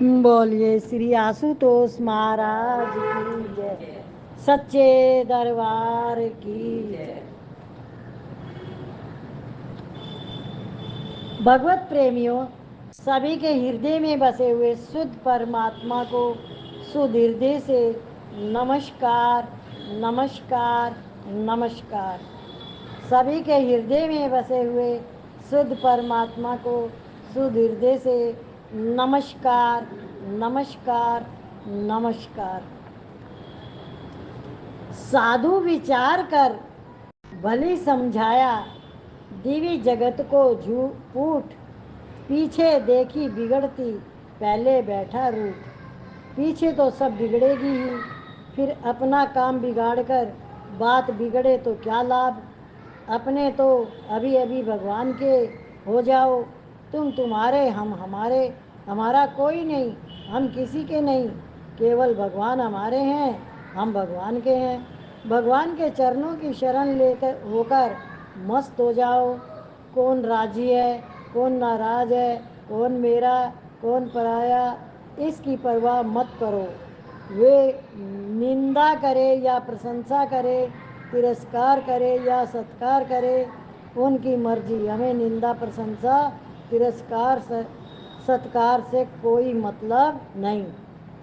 बोलिए श्री आशुतोष महाराज की जय, सच्चे दरबार की जय। भगवत प्रेमियों, सभी के हृदय में बसे हुए शुद्ध परमात्मा को शुद्ध हृदय से नमस्कार नमस्कार नमस्कार। सभी के हृदय में बसे हुए शुद्ध परमात्मा को शुद्ध हृदय से नमस्कार नमस्कार नमस्कार। साधु विचार कर भली समझाया, दिव्य जगत को झूठ पीछे देखी बिगड़ती, पहले बैठा रूठ। पीछे तो सब बिगड़ेगी ही, फिर अपना काम बिगाड़ कर बात बिगड़े तो क्या लाभ। अपने तो अभी अभी भगवान के हो जाओ, तुम तुम्हारे हम हमारे, हमारा कोई नहीं हम किसी के नहीं, केवल भगवान हमारे हैं हम भगवान के हैं। भगवान के चरणों की शरण लेकर होकर मस्त हो जाओ। कौन राजी है कौन नाराज है, कौन मेरा कौन पराया, इसकी परवाह मत करो। वे निंदा करे या प्रशंसा करे, तिरस्कार करे या सत्कार करे, उनकी मर्जी। हमें निंदा प्रशंसा तिरस्कार सत्कार से कोई मतलब नहीं।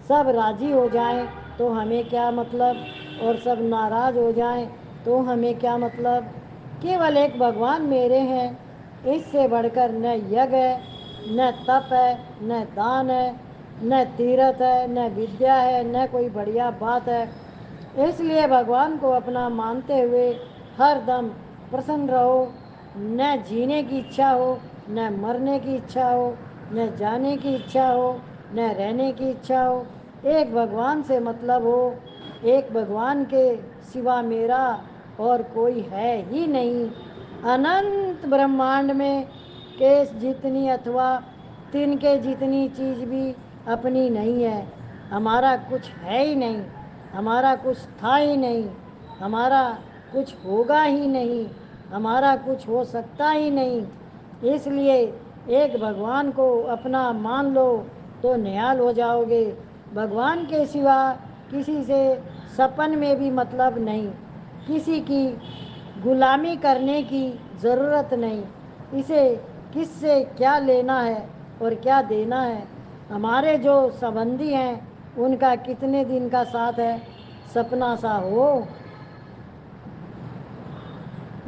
सब राजी हो जाएं तो हमें क्या मतलब, और सब नाराज हो जाएं तो हमें क्या मतलब। केवल एक भगवान मेरे हैं, इससे बढ़कर न यज्ञ है न तप है न दान है न तीर्थ है न विद्या है न कोई बढ़िया बात है। इसलिए भगवान को अपना मानते हुए हर दम प्रसन्न रहो। न जीने की इच्छा हो न मरने की इच्छा हो, न जाने की इच्छा हो न रहने की इच्छा हो। एक भगवान से मतलब हो, एक भगवान के सिवा मेरा और कोई है ही नहीं। अनंत ब्रह्मांड में केस जितनी अथवा तिनके जितनी चीज भी अपनी नहीं है। हमारा कुछ है ही नहीं, हमारा कुछ था ही नहीं, हमारा कुछ होगा ही नहीं, हमारा कुछ हो सकता ही नहीं। इसलिए एक भगवान को अपना मान लो तो निहाल हो जाओगे। भगवान के सिवा किसी से सपन में भी मतलब नहीं, किसी की गुलामी करने की ज़रूरत नहीं। इसे किससे क्या लेना है और क्या देना है। हमारे जो संबंधी हैं उनका कितने दिन का साथ है, सपना सा हो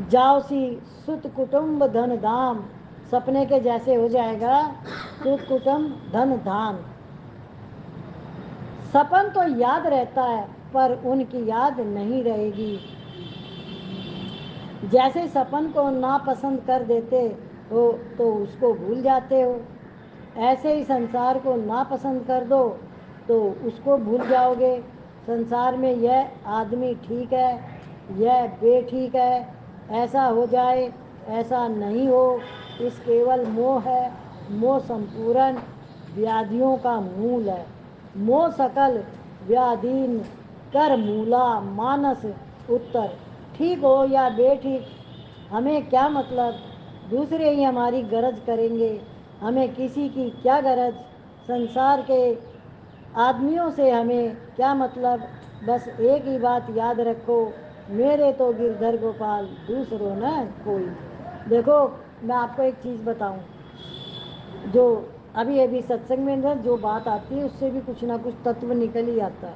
जाओ सी सुत कुटुंब धन धाम। सपने के जैसे हो जाएगा सुत कुटुंब धन धाम। सपन तो याद रहता है पर उनकी याद नहीं रहेगी। जैसे सपन को नापसंद कर देते हो तो उसको भूल जाते हो, ऐसे ही संसार को नापसंद कर दो तो उसको भूल जाओगे। संसार में यह आदमी ठीक है यह बेठीक है, ऐसा हो जाए ऐसा नहीं हो, इस केवल मोह है। मोह संपूर्ण व्याधियों का मूल है। मोह सकल व्याधीन कर मूला मानस उत्तर। ठीक हो या बेठीक हमें क्या मतलब, दूसरे ही हमारी गरज करेंगे, हमें किसी की क्या गरज। संसार के आदमियों से हमें क्या मतलब। बस एक ही बात याद रखो, मेरे तो गिरधर गोपाल दूसरों न कोई। देखो मैं आपको एक चीज़ बताऊं, जो अभी अभी सत्संग में ना जो बात आती है उससे भी कुछ ना कुछ तत्व निकल ही आता है।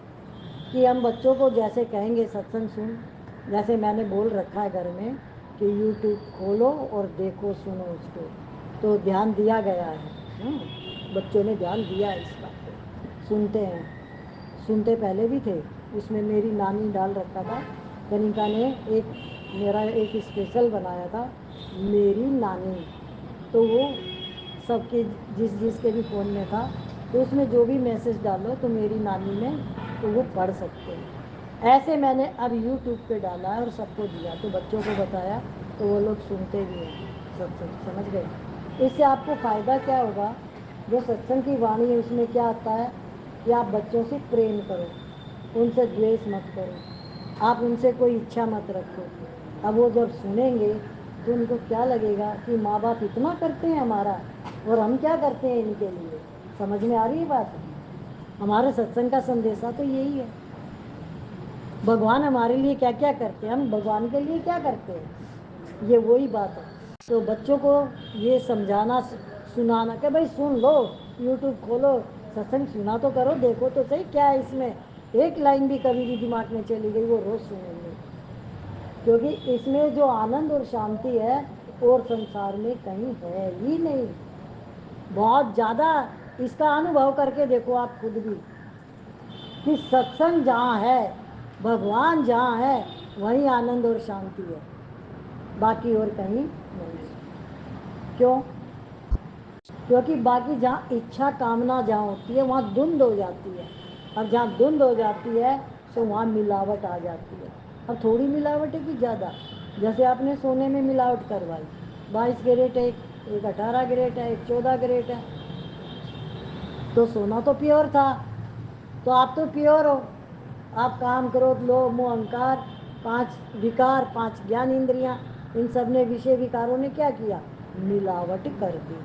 कि हम बच्चों को जैसे कहेंगे सत्संग सुन, जैसे मैंने बोल रखा है घर में कि यूट्यूब खोलो और देखो सुनो उसको, तो ध्यान दिया गया है। बच्चों ने ध्यान दिया है इस बात पे, सुनते हैं। सुनते पहले भी थे, उसमें मेरी नानी डाल रखा था। कनिका ने एक मेरा एक स्पेशल बनाया था मेरी नानी, तो वो सबके जिस जिसके भी फ़ोन में था, तो उसमें जो भी मैसेज डालो तो मेरी नानी में तो वो पढ़ सकते हैं। ऐसे मैंने अब यूट्यूब पे डाला है और सबको दिया, तो बच्चों को बताया तो वो लोग सुनते भी हैं सत्संग, समझ गए। इससे आपको फ़ायदा क्या होगा, जो सत्संग की वाणी है उसमें क्या आता है कि आप बच्चों से प्रेम करो, उनसे द्वेष मत करो, आप उनसे कोई इच्छा मत रखो। अब वो जब सुनेंगे तो उनको क्या लगेगा कि माँ बाप इतना करते हैं हमारा और हम क्या करते हैं इनके लिए। समझ में आ रही है बात? हमारे सत्संग का संदेशा तो यही है। भगवान हमारे लिए क्या क्या करते हैं, हम भगवान के लिए क्या करते हैं, ये वही बात है। तो बच्चों को ये समझाना सुनाना कि भाई सुन लो, यूट्यूब खोलो, सत्संग सुना तो करो, देखो तो सही क्या है इसमें। एक लाइन भी कभी भी दिमाग में चली गई वो रोज सुनेंगे, क्योंकि इसमें जो आनंद और शांति है और संसार में कहीं है ही नहीं। बहुत ज्यादा इसका अनुभव करके देखो आप खुद भी, कि सत्संग जहाँ है, भगवान जहाँ है, वहीं आनंद और शांति है, बाकी और कहीं नहीं। क्यों? क्योंकि बाकी जहाँ इच्छा कामना जहाँ होती है वहाँ धुंध हो जाती है, और जहाँ धुंध हो जाती है तो वहाँ मिलावट आ जाती है। अब थोड़ी मिलावट है कि ज़्यादा? जैसे आपने सोने में मिलावट करवाई, 22 कैरेट है, एक 18 कैरेट है, एक 14 कैरेट है, तो सोना तो प्योर था। तो आप तो प्योर हो। आप काम क्रोध लोभ मोह अहंकार, 5 विकार, 5 ज्ञान इंद्रियां, इन सब ने विषय विकारों ने क्या किया? मिलावट कर दी।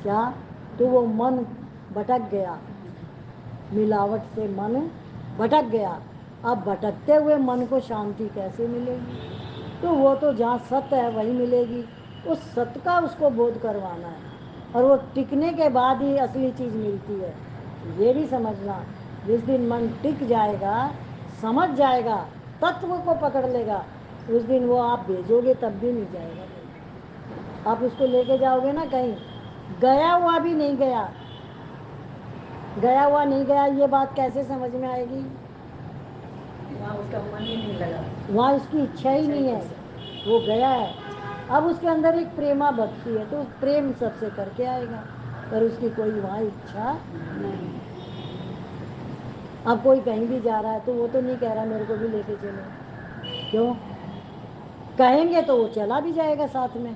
क्या? तो वो मन भटक गया, मिलावट से मन भटक गया। अब भटकते हुए मन को शांति कैसे मिलेगी? तो वो तो जहाँ सत्य है वही मिलेगी। उस सत्य का उसको बोध करवाना है, और वो टिकने के बाद ही असली चीज मिलती है। ये भी समझना, जिस दिन मन टिक जाएगा, समझ जाएगा, तत्व को पकड़ लेगा, उस दिन वो आप भेजोगे तब भी नहीं जाएगा कहीं। आप उसको लेके जाओगे ना कहीं, गया हुआ भी नहीं गया, गया हुआ नहीं गया, ये बात कैसे समझ में आएगी? वहाँ उसका मन ही नहीं लगा, वहाँ उसकी इच्छा ही नहीं है, वो गया है। अब उसके अंदर एक प्रेमा भक्ति है, तो प्रेम सबसे करके आएगा, पर उसकी कोई वहाँ इच्छा नहीं। अब कोई कहीं भी जा रहा है तो वो तो नहीं कह रहा मेरे को भी लेके चलो। क्यों? कहेंगे तो वो चला भी जाएगा साथ में,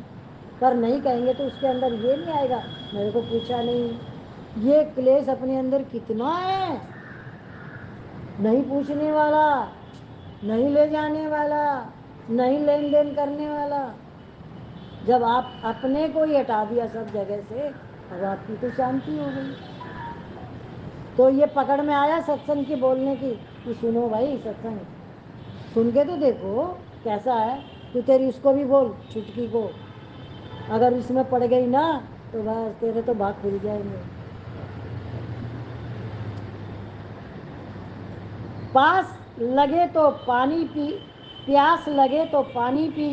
पर नहीं कहेंगे तो उसके अंदर ये नहीं आएगा मेरे को पूछा नहीं। ये क्लेश अपने अंदर कितना है, नहीं पूछने वाला, नहीं ले जाने वाला, नहीं लेन देन करने वाला। जब आप अपने को ही हटा दिया सब जगह से, अब आपकी तो शांति हो गई। तो ये पकड़ में आया सत्संग की बोलने की, कि सुनो भाई सत्संग, सुन के तो देखो कैसा है। तू तेरी उसको भी बोल, छुटकी को, अगर इसमें पड़ गई ना तो बस तेरे तो भाग खुल जाएंगे। पास लगे तो पानी पी, प्यास लगे तो पानी पी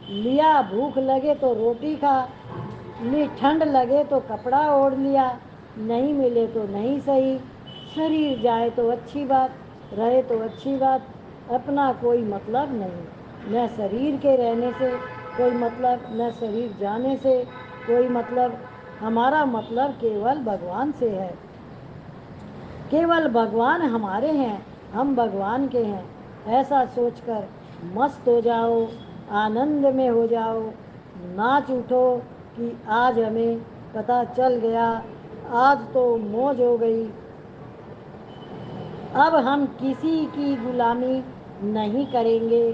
लिया, भूख लगे तो रोटी खा ली, ठंड लगे तो कपड़ा ओढ़ लिया, नहीं मिले तो नहीं सही, शरीर जाए तो अच्छी बात, रहे तो अच्छी बात, अपना कोई मतलब नहीं, न शरीर के रहने से कोई मतलब, न शरीर जाने से कोई मतलब, हमारा मतलब केवल भगवान से है, केवल भगवान हमारे हैं, हम भगवान के हैं, ऐसा सोचकर मस्त हो जाओ, आनंद में हो जाओ, नाच उठो कि आज हमें पता चल गया, आज तो मौज हो गई। अब हम किसी की गुलामी नहीं करेंगे,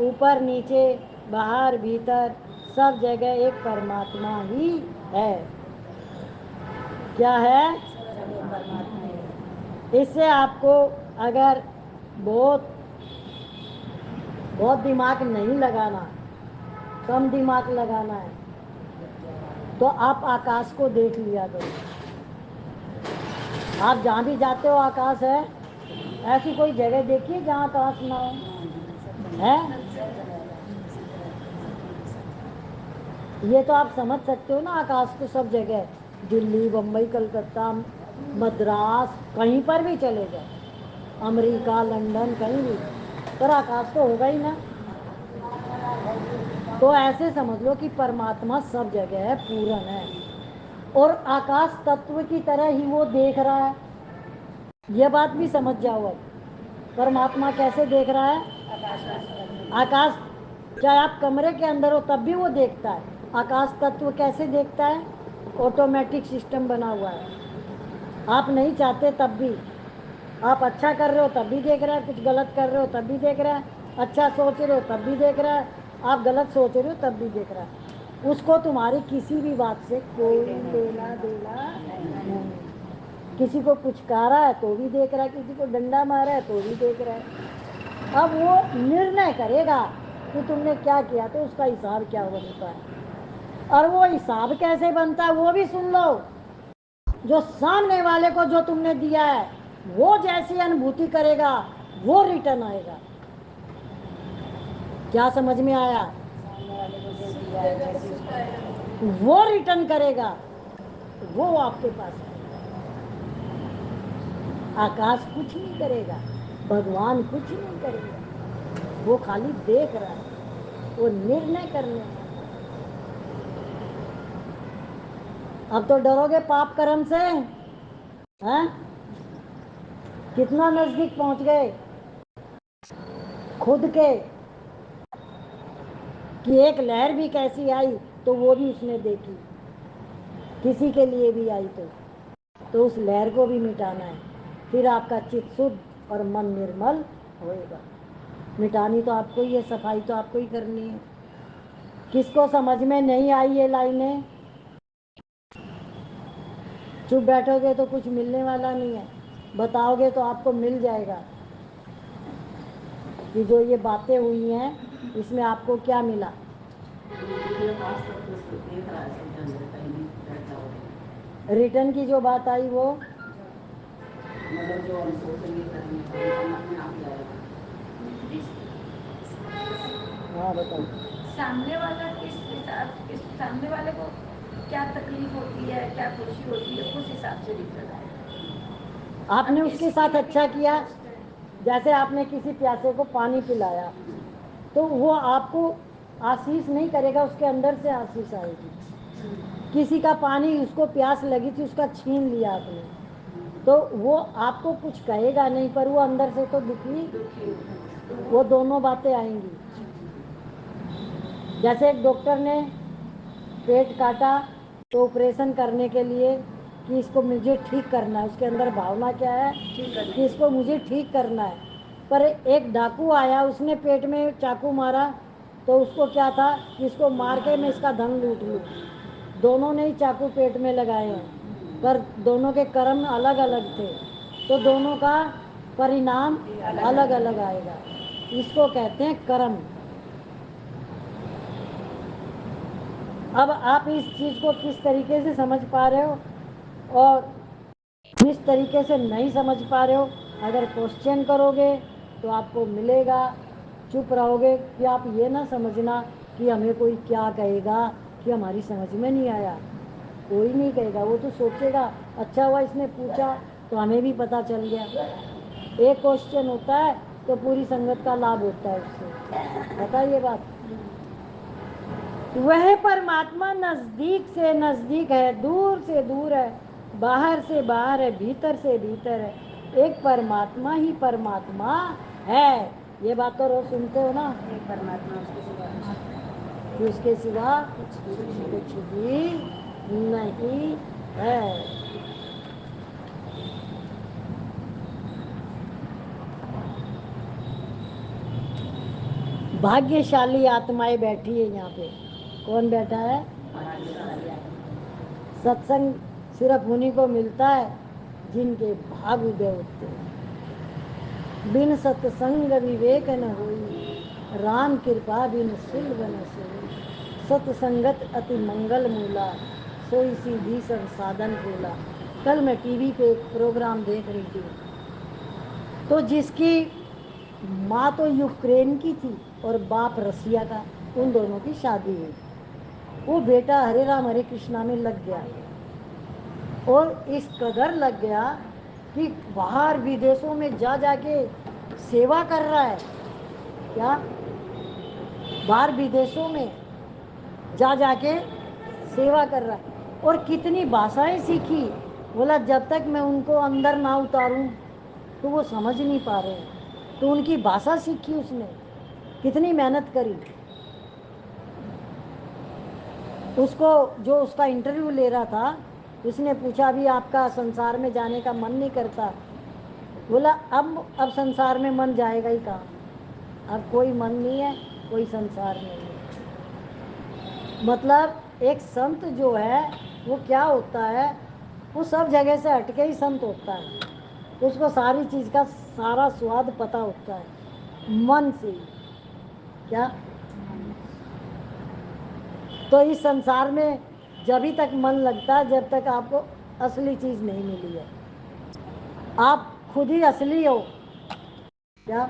ऊपर नीचे बाहर भीतर सब जगह एक परमात्मा ही है। क्या है? परमात्मा है। इससे आपको अगर बहुत बहुत दिमाग नहीं लगाना, कम दिमाग लगाना है, तो आप आकाश को देख लिया करो। आप जहाँ भी जाते हो आकाश है, ऐसी कोई जगह देखिए जहाँ आकाश ना हो? है? ये तो आप समझ सकते हो ना, आकाश तो सब जगह है, दिल्ली बम्बई कलकत्ता मद्रास कहीं पर भी चले जाओ, अमेरिका लंदन कहीं भी, पर आकाश तो होगा ही ना। तो ऐसे समझ लो कि परमात्मा सब जगह है, पूर्ण है, और आकाश तत्व की तरह ही वो देख रहा है। ये बात भी समझ जाओ। अब परमात्मा कैसे देख रहा है? आकाश, चाहे आप कमरे के अंदर हो तब भी वो देखता है। आकाश तत्व कैसे देखता है? ऑटोमेटिक सिस्टम बना हुआ है। आप नहीं चाहते तब भी, आप अच्छा कर रहे हो तब भी देख रहा है, कुछ गलत कर रहे हो तब भी देख रहा है, अच्छा सोच रहे हो तब भी देख रहा है, आप गलत सोच रहे हो तब भी देख रहा है। उसको तुम्हारी किसी भी बात से कोई लेना देना नहीं। किसी को पुचकारा है तो भी देख रहा है, किसी को डंडा मारा है तो भी देख रहा है। अब वो निर्णय करेगा कि तुमने क्या किया, तो उसका हिसाब क्या बनता है। और वो हिसाब कैसे बनता है वो भी सुन लो। जो सामने वाले को जो तुमने दिया है वो जैसी अनुभूति करेगा वो रिटर्न आएगा। क्या समझ में आया? सामने वाले को जो दिया है जैसे उसको वो रिटर्न करेगा, वो आपके पास आएगा। आकाश कुछ नहीं करेगा, भगवान कुछ नहीं करेगा, वो खाली देख रहा है, वो निर्णय करने वाला। अब तो डरोगे पाप कर्म से, हैं? कितना नजदीक पहुंच गए खुद के, कि एक लहर भी कैसी आई तो वो भी उसने देखी, किसी के लिए भी आई तो उस लहर को भी मिटाना है। फिर आपका चित्त शुद्ध और मन निर्मल होएगा। मिटानी तो आपको ही है, सफाई तो आपको ही करनी है। किसको समझ में नहीं आई ये लाइनें? चुप बैठोगे तो कुछ मिलने वाला नहीं है, बताओगे तो आपको मिल जाएगा कि जो ये बातें हुई हैं इसमें आपको क्या मिला। रिटर्न की जो बात आई वो मतलब जो हम सोचेंगे करेंगे अपने आप जाएगा। हाँ बताओ। सामने वाला किस सामने वाले को क्या तकलीफ होती है, क्या खुशी होती है, उस हिसाब से रिजल्ट आएगा। आपने अब उसके किसी साथ के अच्छा लिए किया, कष्ट है। जैसे आपने किसी प्यासे को पानी पिलाया तो वो आपको आशीष नहीं करेगा, उसके अंदर से आशीष आएगी। किसी का पानी, उसको प्यास लगी थी, उसका छीन लिया आपने, तो वो आपको कुछ कहेगा नहीं, पर वो अंदर से तो दुखी, वो दोनों बातें आएंगी। जैसे एक डॉक्टर ने पेट काटा तो ऑपरेशन करने के लिए कि इसको मुझे ठीक करना है, उसके अंदर भावना क्या है कि इसको मुझे ठीक करना है। पर एक डाकू आया, उसने पेट में चाकू मारा तो उसको क्या था कि इसको मार के मैं इसका धन लूट लूँ। दोनों ने ही चाकू पेट में लगाए हैं, पर दोनों के कर्म अलग अलग थे, तो दोनों का परिणाम अलग अलग आएगा। इसको कहते हैं कर्म। अब आप इस चीज को किस तरीके से समझ पा रहे हो और किस तरीके से नहीं समझ पा रहे हो, अगर क्वेश्चन करोगे तो आपको मिलेगा। चुप रहोगे कि आप ये ना समझना कि हमें कोई क्या कहेगा कि हमारी समझ में नहीं आया। कोई नहीं कहेगा, वो तो सोचेगा अच्छा हुआ इसने पूछा तो हमें भी पता चल गया। एक क्वेश्चन होता है तो पूरी संगत का लाभ होता है उससे, पता ये बात। वह परमात्मा नजदीक से नजदीक है, दूर से दूर है, बाहर से बाहर है, भीतर से भीतर है। एक परमात्मा ही परमात्मा है। ये बात तो रोज सुनते हो ना, एक परमात्मा उसके सिवा कि उसके सिवा कुछ भी नहीं है। भाग्यशाली आत्माएं बैठी है यहाँ पे। कौन बैठा है? सत्संग सिर्फ उन्हीं को मिलता है जिनके भाग उदय होते हैं। बिन सत्संग विवेक न होई, राम कृपा बिन सुलभ न सोई। सत्संगत अति मंगल मूला, सोई सीधी सब साधन फूला। कल मैं टीवी पे एक प्रोग्राम देख रही थी, तो जिसकी माँ तो यूक्रेन की थी और बाप रसिया का, उन दोनों की शादी हुई। वो बेटा हरे राम हरे कृष्णा में लग गया और इस कदर लग गया कि बाहर विदेशों में जा जाके सेवा कर रहा है। क्या? बाहर विदेशों में जा जाके सेवा कर रहा है। और कितनी भाषाएं सीखी। बोला जब तक मैं उनको अंदर ना उतारूं तो वो समझ नहीं पा रहे हैं, तो उनकी भाषा सीखी उसने। कितनी मेहनत करी। उसको जो उसका इंटरव्यू ले रहा था, उसने पूछा अभी आपका संसार में जाने का मन नहीं करता? बोला अब संसार में मन जाएगा ही कहाँ, अब कोई मन नहीं है, कोई संसार नहीं है। मतलब एक संत जो है वो क्या होता है वो सब जगह से हटके ही संत होता है, उसको सारी चीज का सारा स्वाद पता होता है मन से ही। क्या? तो इस संसार में जब तक मन लगता है जब तक आपको असली चीज नहीं मिली है। आप खुद ही असली हो। क्या?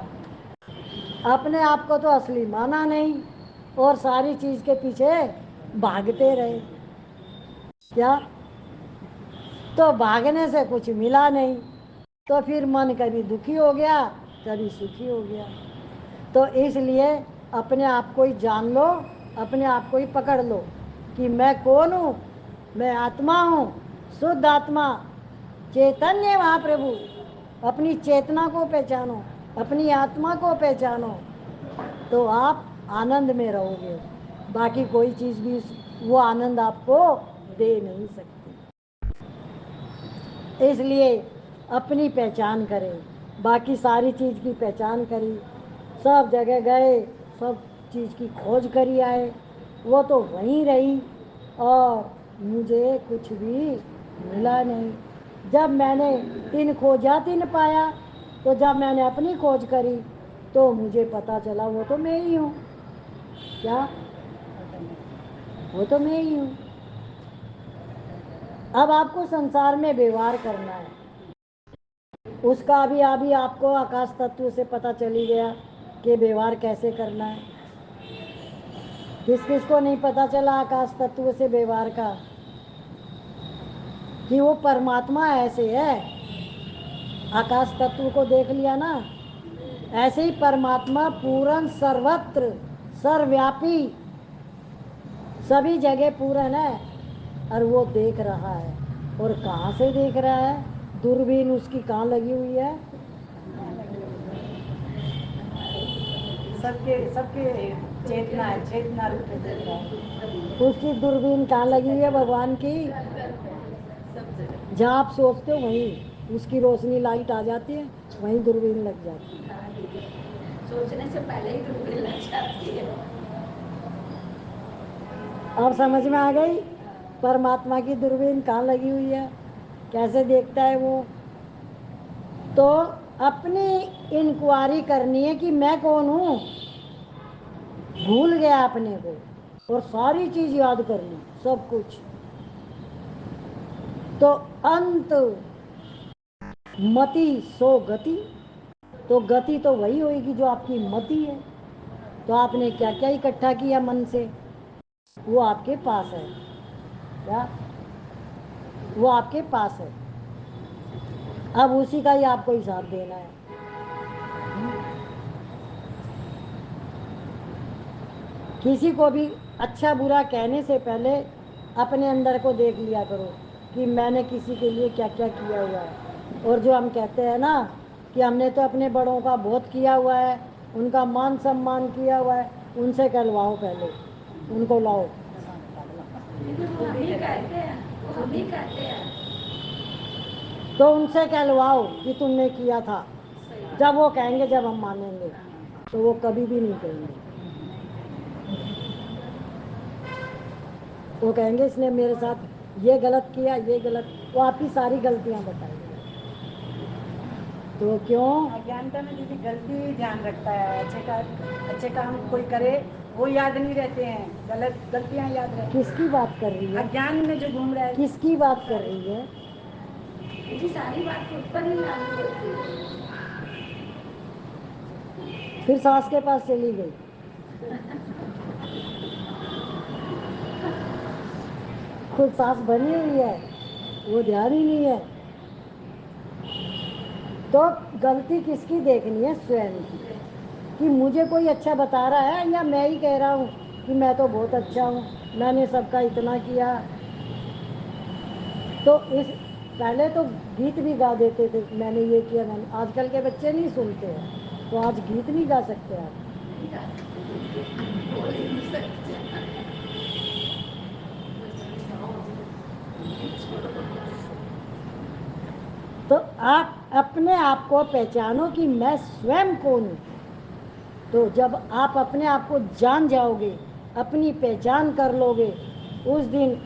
अपने आप को तो असली माना नहीं और सारी चीज के पीछे भागते रहे। क्या? तो भागने से कुछ मिला नहीं, तो फिर मन कभी दुखी हो गया कभी सुखी हो गया। तो इसलिए अपने आप को ही जान लो, अपने आप को ही पकड़ लो कि मैं कौन हूँ। मैं आत्मा हूँ, शुद्ध आत्मा, चैतन्य महाप्रभु। अपनी चेतना को पहचानो, अपनी आत्मा को पहचानो, तो आप आनंद में रहोगे। बाकी कोई चीज भी वो आनंद आपको दे नहीं सकती। इसलिए अपनी पहचान करें। बाकी सारी चीज की पहचान करी, सब जगह गए, सब चीज की खोज करी आए, वो तो वहीं रही और मुझे कुछ भी मिला नहीं। जब मैंने तिन खोजा तिन पाया, तो जब मैंने अपनी खोज करी तो मुझे पता चला वो तो मैं ही हूँ। क्या? वो तो मैं ही हूँ। अब आपको संसार में व्यवहार करना है, उसका भी अभी आपको आकाश तत्व से पता चली गया कि व्यवहार कैसे करना है। किस किस को नहीं पता चला आकाश तत्व से व्यवहार का, कि वो परमात्मा ऐसे है। आकाश तत्व को देख लिया ना, ऐसे ही परमात्मा पूर्ण सर्वत्र सर्वव्यापी सभी जगह पूर्ण है और वो देख रहा है। और कहाँ से देख रहा है? दूरबीन उसकी कहाँ लगी हुई है? सबके सबके चेतना है, चेतना रूप में देख रहा है। उसकी दूरबीन कहाँ लगी हुई है भगवान की? जहाँ आप सोचते हो वहीं उसकी रोशनी लाइट आ जाती है, वहीं दूरबीन लग जाती है। सोचने से पहले ही दूरबीन लग जाती है। अब समझ में आ गई परमात्मा की दूरबीन कहाँ लगी हुई है, कैसे देखता है वो। तो अपनी इंक्वायरी करनी है कि मैं कौन हूँ। भूल गया अपने को और सारी चीज याद कर ली, सब कुछ। तो अंत मति सो गति, तो गति तो वही होगी जो आपकी मति है। तो आपने क्या क्या इकट्ठा किया मन से, वो आपके पास है। क्या? वो आपके पास है। अब उसी का ही आपको हिसाब देना है। किसी को भी अच्छा बुरा कहने से पहले अपने अंदर को देख लिया करो कि मैंने किसी के लिए क्या क्या किया हुआ है। और जो हम कहते हैं ना कि हमने तो अपने बड़ों का बहुत किया हुआ है, उनका मान सम्मान किया हुआ है, उनसे कहलवाओ, पहले उनको लाओ। वो हम ही कहते हैं, वो हम ही कहते हैं। तो उनसे कहलवाओ कि तुमने किया था। जब वो कहेंगे, जब हम मानेंगे, तो वो कभी भी नहीं कहेंगे। वो कहेंगे इसने मेरे साथ ये गलत किया, ये गलत, वो आपकी सारी गलतियां बताएंगे। तो क्यों? अज्ञानता में दीदी गलती ध्यान रखता है, अच्छे काम कोई करे वो याद नहीं रहते हैं, गलत गलतियां याद रहती हैं। किसकी बात कर रही है? अज्ञान में जो घूम रहा है। किसकी बात कर रही है? जी सारी बात खुद पर ही लागू होती है। फिर सास के पास चली गई। खुद सास बनी हुई है, वो ध्यान ही नहीं है। तो गलती किसकी देखनी है? स्वयं की, कि मुझे कोई अच्छा बता रहा है या मैं ही कह रहा हूँ कि मैं तो बहुत अच्छा हूँ, मैंने सबका इतना किया। तो इस पहले तो गीत भी गा देते थे, मैंने ये किया, मैंने। आजकल के बच्चे नहीं सुनते हैं, तो आज गीत नहीं गा सकते आप। बोल ही नहीं सकते। तो आप अपने आप को पहचानो कि मैं स्वयं कौन हूँ। तो जब आप अपने आप को जान जाओगे, अपनी पहचान कर लोगे, उस दिन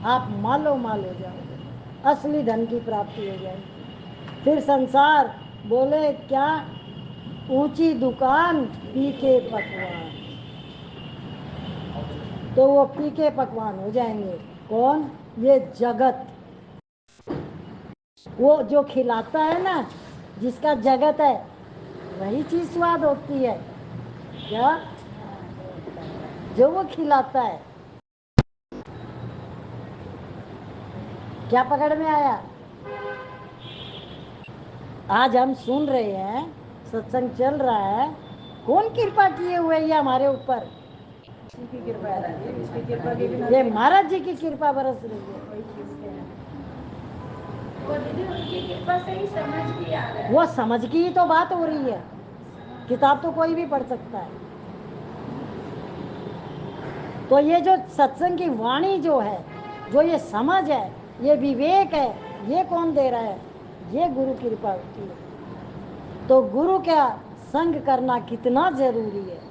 आप मालो माल हो जाओगे। असली धन की प्राप्ति हो जाएगी। फिर संसार बोले क्या, ऊंची दुकान फीके पकवान, तो वो फीके पकवान हो जाएंगे। कौन? ये जगत। वो जो खिलाता है ना, जिसका जगत है, वही चीज स्वाद होती है क्या? जो वो खिलाता है। क्या पकड़ में आया? आज हम सुन रहे हैं, सत्संग चल रहा है, कौन कृपा किए हुए ये हमारे ऊपर? इसकी कृपा है, इसकी कृपा के बिना ये महाराज जी की कृपा बरस रही है। कोई चीज के वो दीदी उनकी कृपा से ही समझ भी आ रहा है। वो समझ की ही तो बात हो रही है। किताब तो कोई भी पढ़ सकता है। तो ये जो सत्संग की वाणी जो है, जो ये समझ है, ये विवेक है, ये कौन दे रहा है? ये गुरु की कृपा होती है। तो गुरु का संग करना कितना जरूरी है।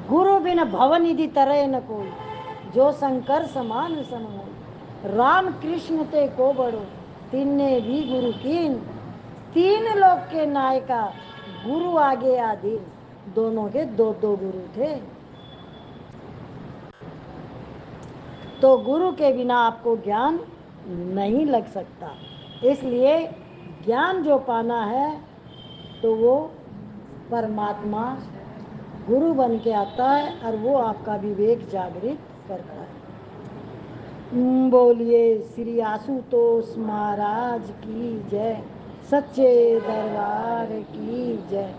गुरु बिन भवनिधि तरह न कोई, जो शंकर समान सम होई। राम कृष्ण ते को बड़ो, तिन्ने भी गुरु कीन। तीन लोक के नायका, गुरु आगे आधीन। दोनों के दो दो गुरु थे। तो गुरु के बिना आपको ज्ञान नहीं लग सकता। इसलिए ज्ञान जो पाना है तो वो परमात्मा गुरु बन के आता है और वो आपका विवेक जागृत करता है। बोलिए श्री आशुतोष महाराज की जय, सच्चे दरबार की जय।